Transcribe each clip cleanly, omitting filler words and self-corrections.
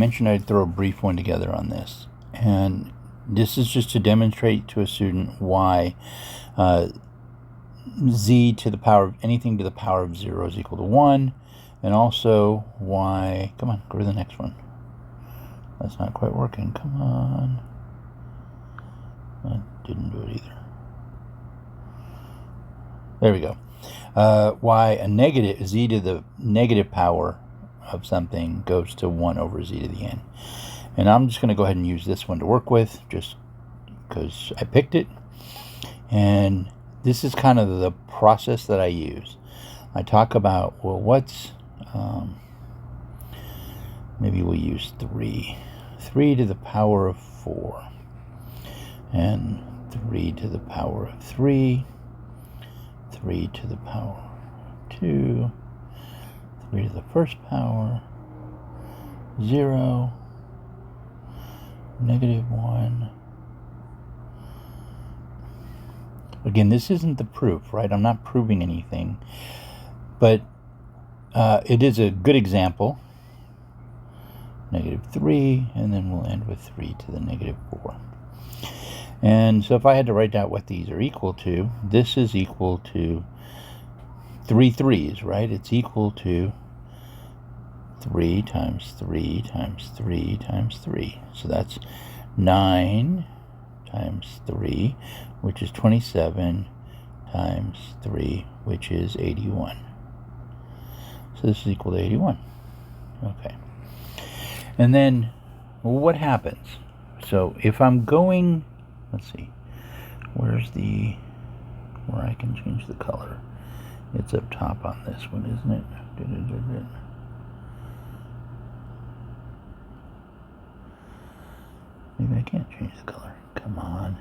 mentioned I'd throw a brief one together on this, and this is just to demonstrate to a student why z to the power of anything to the power of 0 is equal to 1, and also why, come on, go to the next one. That's not quite working, come on. That didn't do it either. There we go. Why a negative, z to the negative power of something goes to 1 over z to the n. And I'm just going to go ahead and use this one to work with, just because I picked it. And this is kind of the process that I use. I talk about, well, what's, maybe we'll use 3. 3 to the power of 4. And 3 to the power of 3. 3 to the power of 2. 3 to the first power. 0. -1. Again, this isn't the proof, right? I'm not proving anything, but it is a good example. -3, and then we'll end with 3 to the -4. And so if I had to write out what these are equal to, this is equal to 3 3's, right? It's equal to 3 times 3 times 3 times 3. So that's 9 times 3, which is 27, times 3, which is 81. So this is equal to 81. Okay. And then, well, what happens? So if I'm going, let's see, where I can change the color? It's up top on this one, isn't it? Maybe I can't change the color. Come on.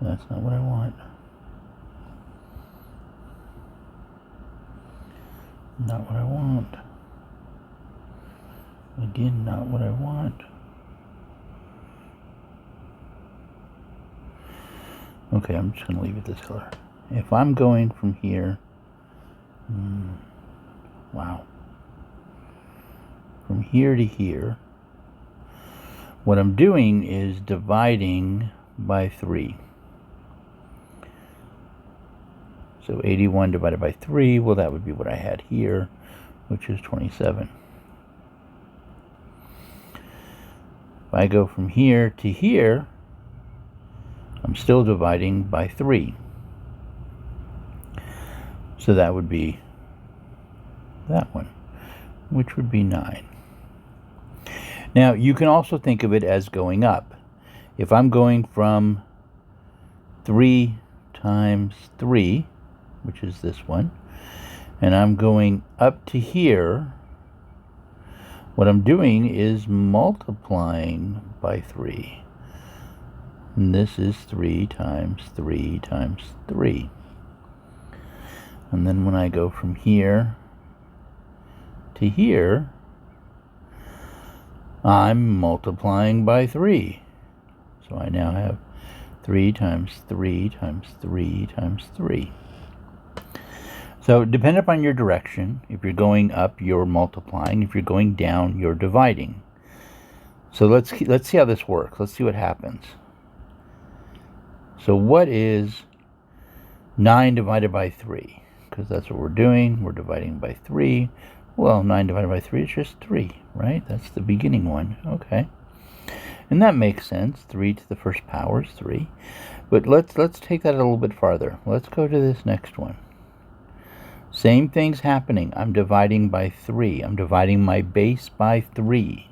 That's not what I want. Not what I want. Again, not what I want. Okay, I'm just going to leave it this color. If I'm going from here, wow. From here to here, what I'm doing is dividing by 3. So 81 divided by 3, well, that would be what I had here, which is 27. If I go from here to here, I'm still dividing by 3. So that would be that one, which would be 9. Now, you can also think of it as going up. If I'm going from 3 times 3, which is this one, and I'm going up to here, what I'm doing is multiplying by 3. And this is 3 times 3 times 3. And then when I go from here to here, I'm multiplying by 3. So I now have 3 times 3 times 3 times 3. So depending upon your direction, if you're going up, you're multiplying. If you're going down, you're dividing. So let's see how this works. Let's see what happens. So what is 9 divided by 3? Because that's what we're doing. We're dividing by 3. Well, 9 divided by 3 is just 3, right? That's the beginning one. Okay. And that makes sense. 3 to the first power is 3. But let's take that a little bit farther. Let's go to this next one. Same thing's happening. I'm dividing by 3. I'm dividing my base by 3,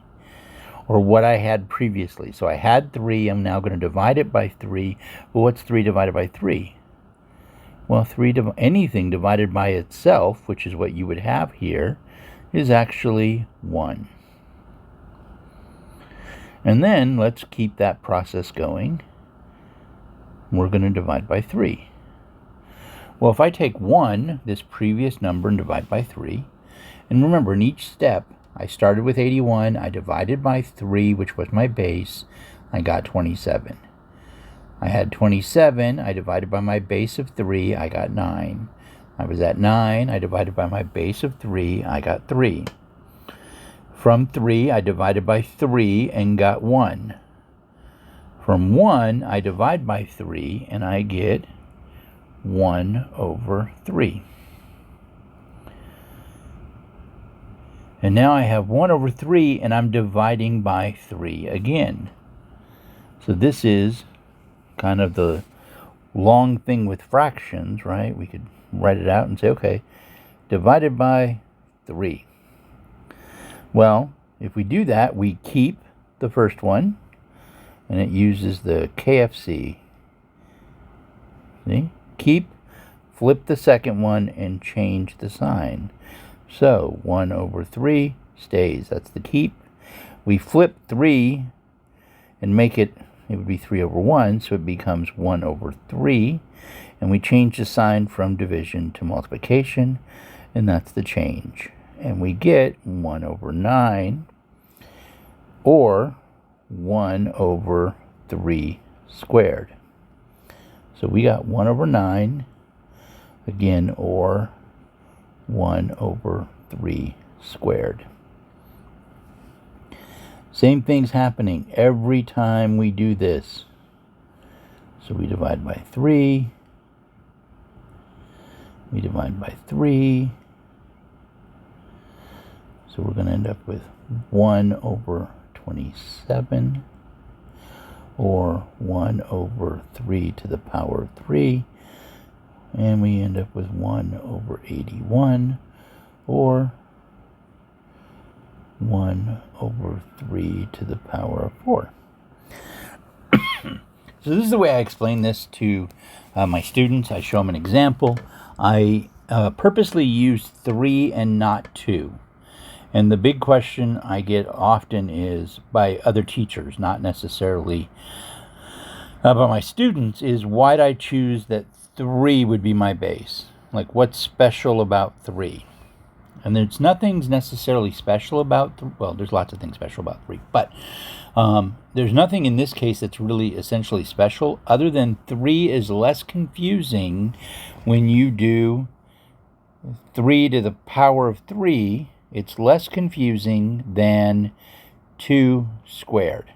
or what I had previously. So I had 3. I'm now going to divide it by 3. Well, what's 3 divided by 3? Well, anything divided by itself, which is what you would have here, is actually 1. And then let's keep that process going. We're going to divide by 3. Well, if I take 1, this previous number, and divide by 3, and remember, in each step, I started with 81, I divided by 3, which was my base, I got 27. I had 27, I divided by my base of 3, I got 9. I was at 9. I divided by my base of 3. I got 3. From 3, I divided by 3 and got 1. From 1, I divide by 3 and I get 1 over 3. And now I have 1 over 3 and I'm dividing by 3 again. So this is kind of the long thing with fractions, right? We could write it out and say, okay, divided by 3. Well, if we do that, we keep the first one, and it uses the KFC. See? Keep, flip the second one, and change the sign. So 1 over 3 stays. That's the keep. We flip 3 and make it would be 3 over 1, so it becomes 1 over 3. And we change the sign from division to multiplication, and that's the change. And we get 1 over 9, or 1 over 3 squared. So we got 1 over 9, again, or 1 over 3 squared. Same thing's happening every time we do this. So we divide by 3. We divide by 3. So we're going to end up with 1 over 27, or 1 over 3 to the power of 3. And we end up with 1 over 81, or 1 over 3 to the power of 4. So this is the way I explain this to my students. I show them an example. I purposely use 3 and not 2. And the big question I get often is by other teachers, not necessarily by my students, is why'd I choose that 3 would be my base? Like, what's special about 3? And there's nothing's necessarily special about, well, there's lots of things special about 3, but there's nothing in this case that's really essentially special, other than 3 is less confusing when you do 3 to the power of 3. It's less confusing than 2 squared.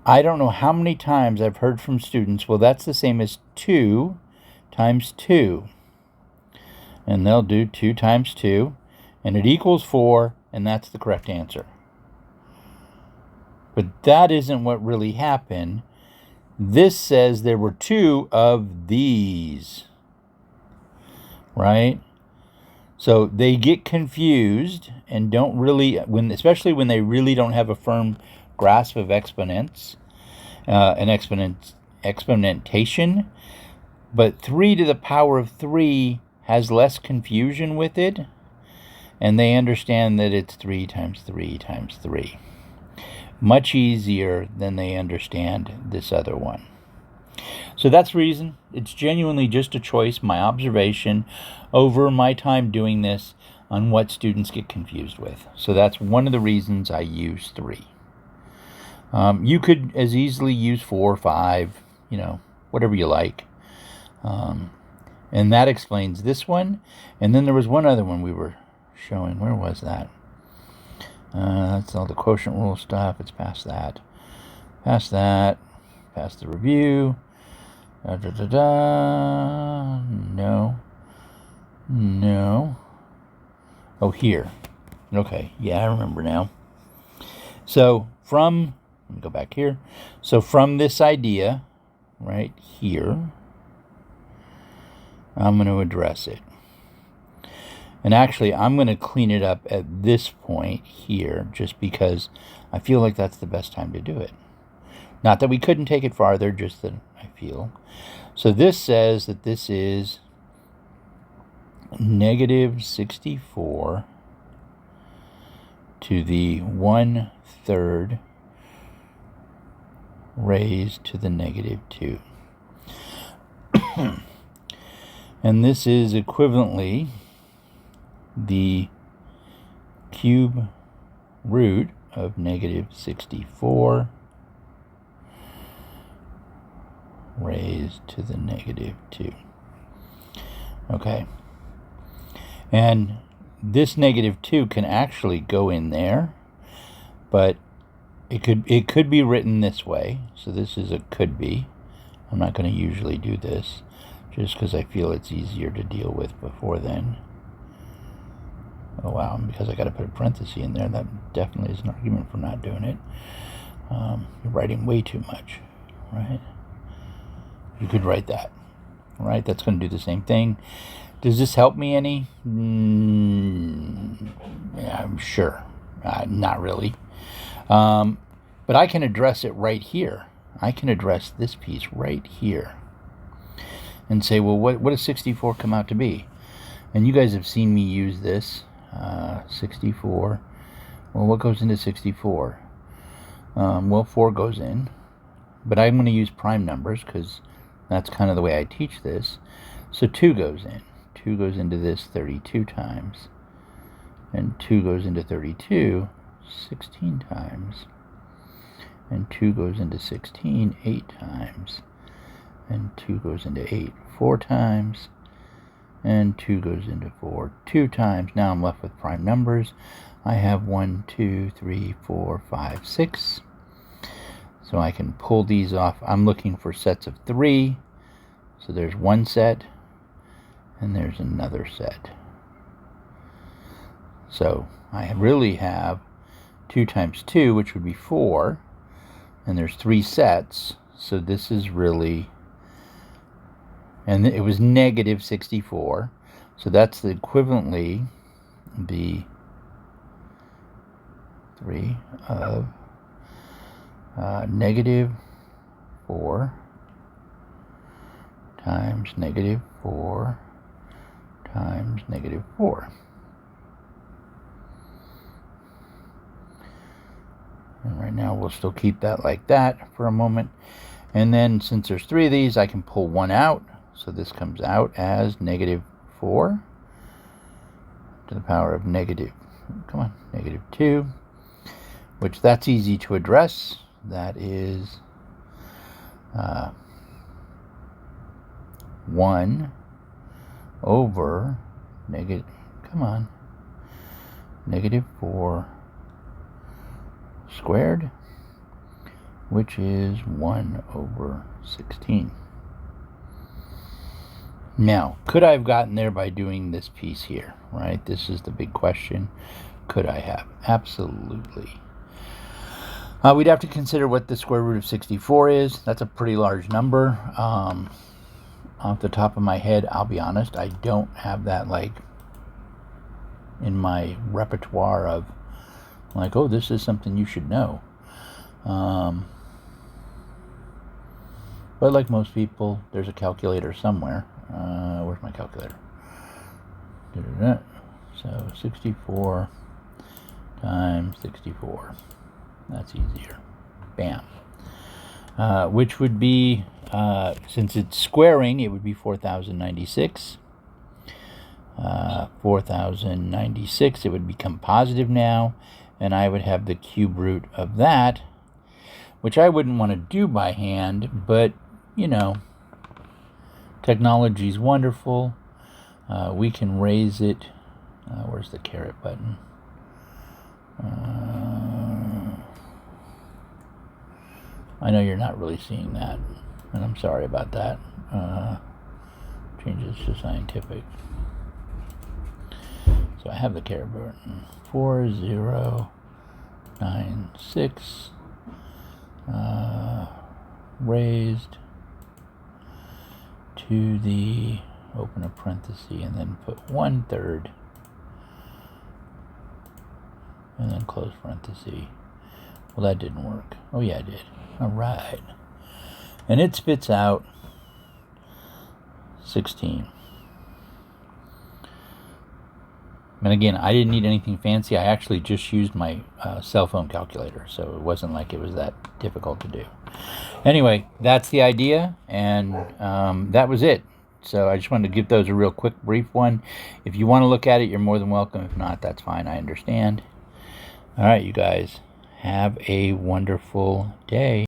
I don't know how many times I've heard from students, well, that's the same as 2 times 2. And they'll do 2 times 2, and it equals 4, and that's the correct answer. But that isn't what really happened. This says there were 2 of these, right? So they get confused and don't really, especially when they really don't have a firm grasp of exponents, exponentation. But 3 to the power of 3 has less confusion with it, and they understand that it's 3 times 3 times 3. Much easier than they understand this other one. So that's the reason. It's genuinely just a choice, my observation over my time doing this on what students get confused with. So that's one of the reasons I use 3. You could as easily use 4 or 5, whatever you like. And that explains this one. And then there was one other one we were showing. Where was that? That's all the quotient rule stuff. It's past that. Past that. Past the review. No. Oh, here. Okay. Yeah, I remember now. So let me go back here. So from this idea, right here, I'm going to address it. And actually, I'm going to clean it up at this point here, just because I feel like that's the best time to do it. Not that we couldn't take it farther, just that I feel. So this says that this is negative 64 to the 1/3 raised to the negative 2. And this is equivalently the cube root of negative 64 raised to the negative 2. Okay. And this -2 can actually go in there, but it could be written this way. So this is a could be. I'm not going to usually do this, just because I feel it's easier to deal with before then. Oh wow, because I got to put a parenthesis in there, that definitely is an argument for not doing it. You're writing way too much, right? You could write that, right? That's going to do the same thing. Does this help me any? Yeah, I'm sure. Not really. But I can address it right here. I can address this piece right here and say, well, what does 64 come out to be? And you guys have seen me use this. 64. Well, what goes into 64? Well, 4 goes in. But I'm going to use prime numbers because that's kind of the way I teach this. So 2 goes in. 2 goes into this 32 times. And 2 goes into 32 16 times. And 2 goes into 16 8 times. And 2 goes into 8 4 times. And 2 goes into 4 2 times. Now I'm left with prime numbers. I have 1, 2, 3, 4, 5, 6. So I can pull these off. I'm looking for sets of 3. So there's one set, and there's another set. So I really have 2 times 2, which would be 4, and there's 3 sets. So this is really, and it was -64. So that's the equivalently the 3 of -4 times -4 times -4. And right now we'll still keep that like that for a moment. And then since there's 3 of these, I can pull 1 out. So this comes out as -4 to the power of -2, which that's easy to address. That is 1 over -4 squared, which is 1 over 16. Now, could I have gotten there by doing this piece here, right? This is the big question. Could I have? Absolutely. We'd have to consider what the square root of 64 is. That's a pretty large number. Off the top of my head, I'll be honest, I don't have that like in my repertoire of like, oh, this is something you should know. But like most people, there's a calculator somewhere. Where's my calculator? So 64 times 64. That's easier. Bam. Which would be, since it's squaring, it would be 4,096. 4,096, it would become positive now, and I would have the cube root of that, which I wouldn't want to do by hand, but, you know, technology is wonderful. We can raise it. Where's the caret button? I know you're not really seeing that, and I'm sorry about that. Change this to scientific. So I have the caret button. 4096 raised to the, open a parenthesis and then put 1/3 and then close parenthesis. Well, that didn't work. Oh yeah, it did. All right. And it spits out 16. And again, I didn't need anything fancy. I actually just used my cell phone calculator, so it wasn't like it was that difficult to do. Anyway, that's the idea, and that was it. So I just wanted to give those a real quick, brief one. If you want to look at it, you're more than welcome. If not, that's fine. I understand. All right, you guys, have a wonderful day.